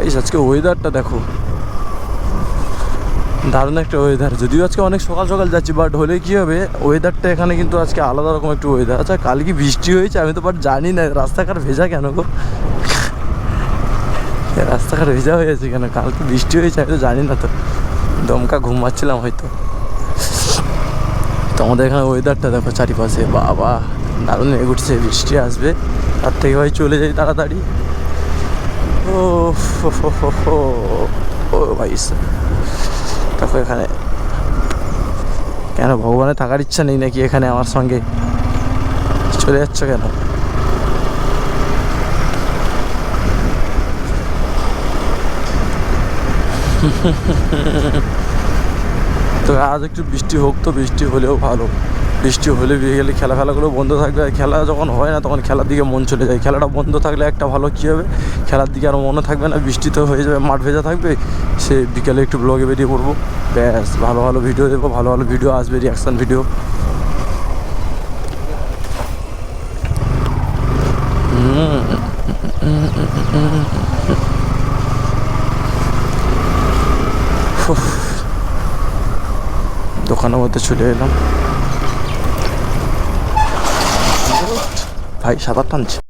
Guys আজকে ওয়েদারটা দেখো, দারুণ একটা ওয়েদার। যদিও আজকে অনেক সকাল সকাল যাচ্ছি, বাট হলে কী হবে, ওয়েদারটা এখানে কিন্তু আজকে আলাদা রকম একটু ওয়েদার। আচ্ছা কাল কি বৃষ্টি হয়েছে? আমি তো বাট জানি না, রাস্তাঘাট ভেজা কেন গো? রাস্তাঘাট ভেজা হয়ে আছে কেন? কালকে বৃষ্টি হয়েছে আমি তো জানি না, তো দমকা ঘুমাচ্ছিলাম হয়তো। তো আমাদের এখানে ওয়েদারটা দেখো চারিপাশে, বাবা দারুণ মেঘ উঠছে, বৃষ্টি আসবে। তার থেকে ভাই চলে যাই তাড়াতাড়ি। ও ও ভাই দেখো এখানে, কেন ভগবানের থাকার ইচ্ছা নেই নাকি এখানে আমার সঙ্গে? চলে যাচ্ছ কেন? তো আজ একটু বৃষ্টি হোক, তো বৃষ্টি হলেও ভালো। বৃষ্টি হলে গেলে খেলা ফেলাগুলো বন্ধ থাকবে, আর খেলা যখন হয় না তখন খেলার দিকে মন চলে যায়। খেলাটা বন্ধ থাকলে একটা ভালো কী হবে, খেলার দিকে আর মনে থাকবে না, বৃষ্টিতে হয়ে যাবে, মাঠ ভেজা থাকবে। সে বিকেলে একটু ব্লগে বেরিয়ে পড়বো, ব্যাস ভালো ভালো ভিডিও দেবো, ভালো ভালো ভিডিও আসবে, রিয়াকশান ভিডিও। দোকানের মধ্যে চলে এলাম, ভাই সাঁতার টানছে।